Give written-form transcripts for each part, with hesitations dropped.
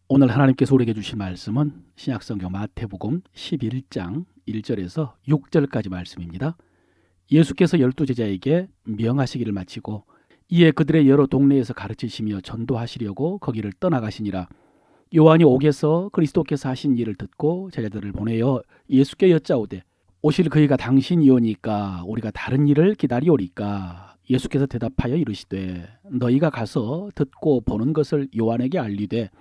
오늘 하나님께서 우리에게 주신 말씀은 신약성경 마태복음 11장 1절에서 6절까지 말씀입니다. 예수께서 12제자에게 명하시기를 마치고 이에 그들의 여러 동네에서 가르치시며 전도하시려고 거기를 떠나가시니라. 요한이 옥에서 그리스도께서 하신 일을 듣고 제자들을 보내어 예수께 여짜오되 오실 그이가 당신이오니까 우리가 다른 일을 기다리오리까. 예수께서 대답하여 이르시되 너희가 가서 듣고 보는 것을 요한에게 알리되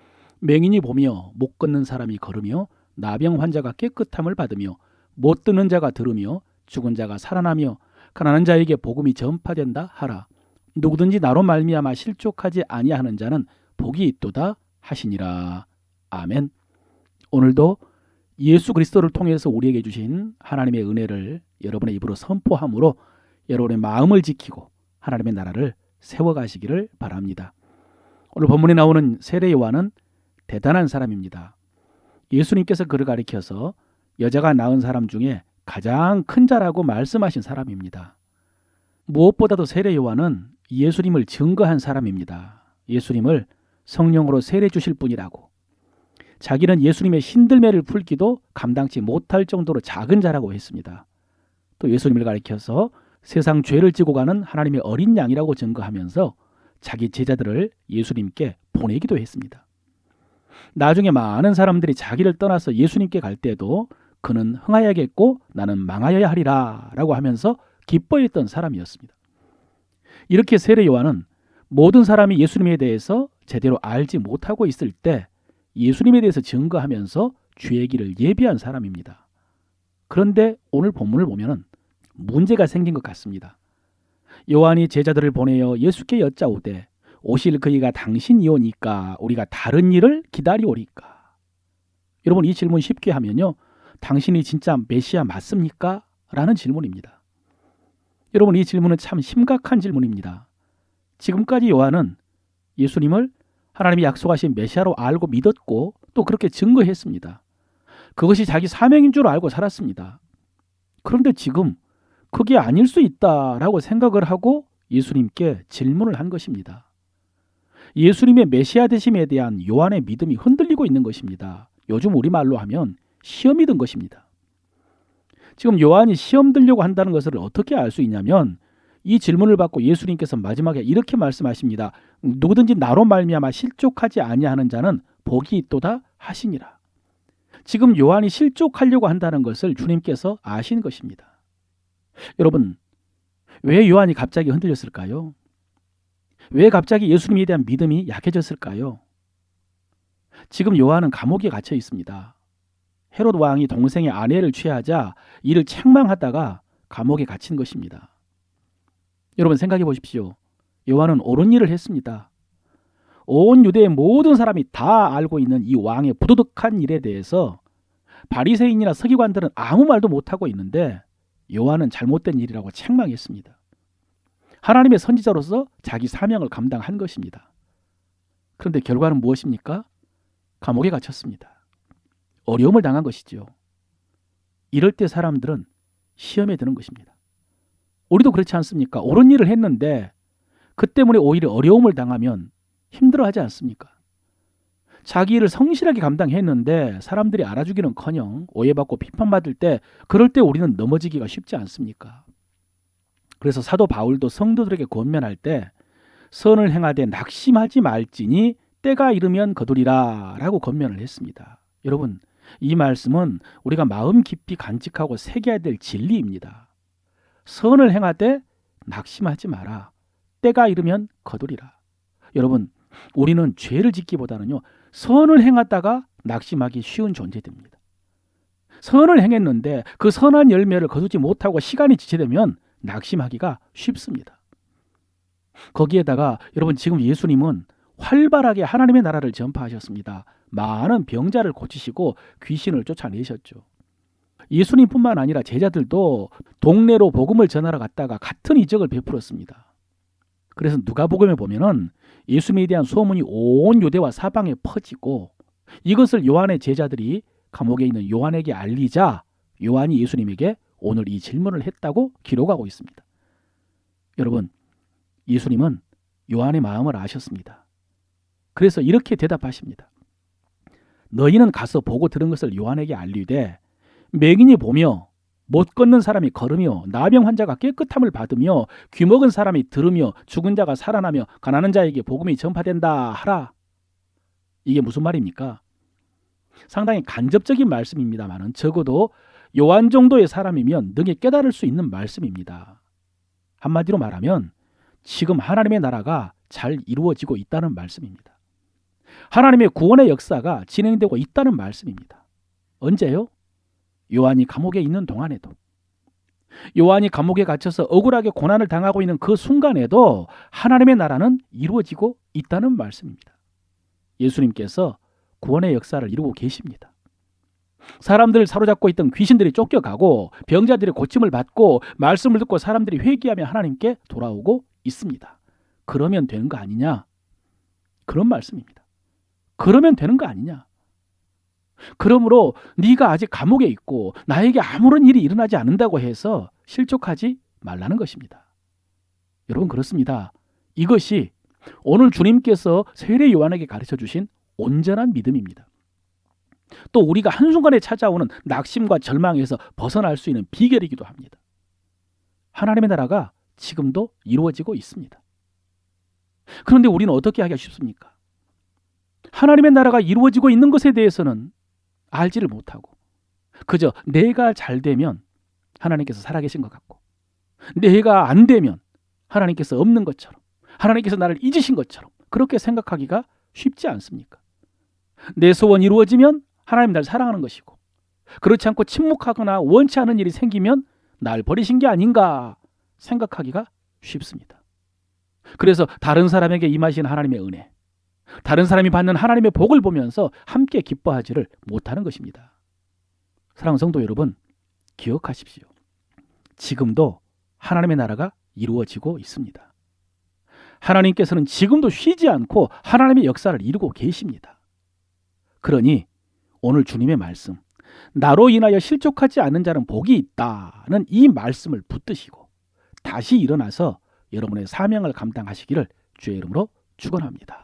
맹인이 보며 못 걷는 사람이 걸으며 나병 환자가 깨끗함을 받으며 못 듣는 자가 들으며 죽은 자가 살아나며 가난한 자에게 복음이 전파된다 하라. 누구든지 나로 말미암아 실족하지 아니하는 자는 복이 있도다 하시니라. 아멘. 오늘도 예수 그리스도를 통해서 우리에게 주신 하나님의 은혜를 여러분의 입으로 선포함으로 여러분의 마음을 지키고 하나님의 나라를 세워가시기를 바랍니다. 오늘 본문에 나오는 세례 요한은 대단한 사람입니다. 예수님께서 그를 가리켜서 여자가 낳은 사람 중에 가장 큰 자라고 말씀하신 사람입니다. 무엇보다도 세례 요한은 예수님을 증거한 사람입니다. 예수님을 성령으로 세례 주실 분이라고, 자기는 예수님의 신들매를 풀기도 감당치 못할 정도로 작은 자라고 했습니다. 또 예수님을 가리켜서 세상 죄를 지고 가는 하나님의 어린 양이라고 증거하면서 자기 제자들을 예수님께 보내기도 했습니다. 나중에 많은 사람들이 자기를 떠나서 예수님께 갈 때도 그는 흥하여야겠고 나는 망하여야 하리라 라고 하면서 기뻐했던 사람이었습니다. 이렇게 세례 요한은 모든 사람이 예수님에 대해서 제대로 알지 못하고 있을 때 예수님에 대해서 증거하면서 주의 길을 예비한 사람입니다. 그런데 오늘 본문을 보면 문제가 생긴 것 같습니다. 요한이 제자들을 보내어 예수께 여짜오되 오실 그이가 당신이오니까 우리가 다른 일을 기다리오리까. 여러분, 이 질문 쉽게 하면요, 당신이 진짜 메시아 맞습니까? 라는 질문입니다. 여러분, 이 질문은 참 심각한 질문입니다. 지금까지 요한은 예수님을 하나님이 약속하신 메시아로 알고 믿었고 또 그렇게 증거했습니다. 그것이 자기 사명인 줄 알고 살았습니다. 그런데 지금 그게 아닐 수 있다라고 생각을 하고 예수님께 질문을 한 것입니다. 예수님의 메시아 되심에 대한 요한의 믿음이 흔들리고 있는 것입니다. 요즘 우리말로 하면 시험이 든 것입니다. 지금 요한이 시험 들려고 한다는 것을 어떻게 알 수 있냐면 이 질문을 받고 예수님께서 마지막에 이렇게 말씀하십니다. 누구든지 나로 말미암아 실족하지 아니하는 자는 복이 있도다 하시니라. 지금 요한이 실족하려고 한다는 것을 주님께서 아신 것입니다. 여러분, 왜 요한이 갑자기 흔들렸을까요? 왜 갑자기 예수님에 대한 믿음이 약해졌을까요? 지금 요한은 감옥에 갇혀 있습니다. 헤롯 왕이 동생의 아내를 취하자 이를 책망하다가 감옥에 갇힌 것입니다. 여러분, 생각해 보십시오. 요한은 옳은 일을 했습니다. 온 유대의 모든 사람이 다 알고 있는 이 왕의 부도덕한 일에 대해서 바리새인이나 서기관들은 아무 말도 못하고 있는데 요한은 잘못된 일이라고 책망했습니다. 하나님의 선지자로서 자기 사명을 감당한 것입니다. 그런데 결과는 무엇입니까? 감옥에 갇혔습니다. 어려움을 당한 것이죠. 이럴 때 사람들은 시험에 드는 것입니다. 우리도 그렇지 않습니까? 옳은 일을 했는데 그 때문에 오히려 어려움을 당하면 힘들어하지 않습니까? 자기 일을 성실하게 감당했는데 사람들이 알아주기는커녕 오해받고 비판받을 때, 그럴 때 우리는 넘어지기가 쉽지 않습니까? 그래서 사도 바울도 성도들에게 권면할 때 선을 행하되 낙심하지 말지니 때가 이르면 거두리라 라고 권면을 했습니다. 여러분, 이 말씀은 우리가 마음 깊이 간직하고 새겨야 될 진리입니다. 선을 행하되 낙심하지 마라. 때가 이르면 거두리라. 여러분, 우리는 죄를 짓기보다는요, 선을 행하다가 낙심하기 쉬운 존재들입니다. 선을 행했는데 그 선한 열매를 거두지 못하고 시간이 지체되면 낙심하기가 쉽습니다. 거기에다가 여러분, 지금 예수님은 활발하게 하나님의 나라를 전파하셨습니다. 많은 병자를 고치시고 귀신을 쫓아내셨죠. 예수님뿐만 아니라 제자들도 동네로 복음을 전하러 갔다가 같은 이적을 베풀었습니다. 그래서 누가복음에 보면은 예수님에 대한 소문이 온 유대와 사방에 퍼지고 이것을 요한의 제자들이 감옥에 있는 요한에게 알리자 요한이 예수님에게 오늘 이 질문을 했다고 기록하고 있습니다. 여러분, 예수님은 요한의 마음을 아셨습니다. 그래서 이렇게 대답하십니다. 너희는 가서 보고 들은 것을 요한에게 알리되 맹인이 보며 못 걷는 사람이 걸으며 나병 환자가 깨끗함을 받으며 귀 먹은 사람이 들으며 죽은 자가 살아나며 가난한 자에게 복음이 전파된다 하라. 이게 무슨 말입니까? 상당히 간접적인 말씀입니다만 적어도 요한 정도의 사람이면 능히 깨달을 수 있는 말씀입니다. 한마디로 말하면 지금 하나님의 나라가 잘 이루어지고 있다는 말씀입니다. 하나님의 구원의 역사가 진행되고 있다는 말씀입니다. 언제요? 요한이 감옥에 있는 동안에도, 요한이 감옥에 갇혀서 억울하게 고난을 당하고 있는 그 순간에도 하나님의 나라는 이루어지고 있다는 말씀입니다. 예수님께서 구원의 역사를 이루고 계십니다. 사람들을 사로잡고 있던 귀신들이 쫓겨가고 병자들이 고침을 받고 말씀을 듣고 사람들이 회개하며 하나님께 돌아오고 있습니다. 그러면 되는 거 아니냐? 그런 말씀입니다. 그러면 되는 거 아니냐? 그러므로 네가 아직 감옥에 있고 나에게 아무런 일이 일어나지 않는다고 해서 실족하지 말라는 것입니다. 여러분, 그렇습니다. 이것이 오늘 주님께서 세례 요한에게 가르쳐 주신 온전한 믿음입니다. 또 우리가 한순간에 찾아오는 낙심과 절망에서 벗어날 수 있는 비결이기도 합니다. 하나님의 나라가 지금도 이루어지고 있습니다. 그런데 우리는 어떻게 하기가 쉽습니까? 하나님의 나라가 이루어지고 있는 것에 대해서는 알지를 못하고 그저 내가 잘 되면 하나님께서 살아계신 것 같고 내가 안 되면 하나님께서 없는 것처럼 하나님께서 나를 잊으신 것처럼 그렇게 생각하기가 쉽지 않습니까? 내 소원이 이루어지면 하나님 날 사랑하는 것이고 그렇지 않고 침묵하거나 원치 않은 일이 생기면 날 버리신 게 아닌가 생각하기가 쉽습니다. 그래서 다른 사람에게 임하신 하나님의 은혜, 다른 사람이 받는 하나님의 복을 보면서 함께 기뻐하지를 못하는 것입니다. 사랑하는 성도 여러분, 기억하십시오. 지금도 하나님의 나라가 이루어지고 있습니다. 하나님께서는 지금도 쉬지 않고 하나님의 역사를 이루고 계십니다. 그러니 오늘 주님의 말씀, 나로 인하여 실족하지 않는 자는 복이 있다는 이 말씀을 붙드시고 다시 일어나서 여러분의 사명을 감당하시기를 주의 이름으로 축원합니다.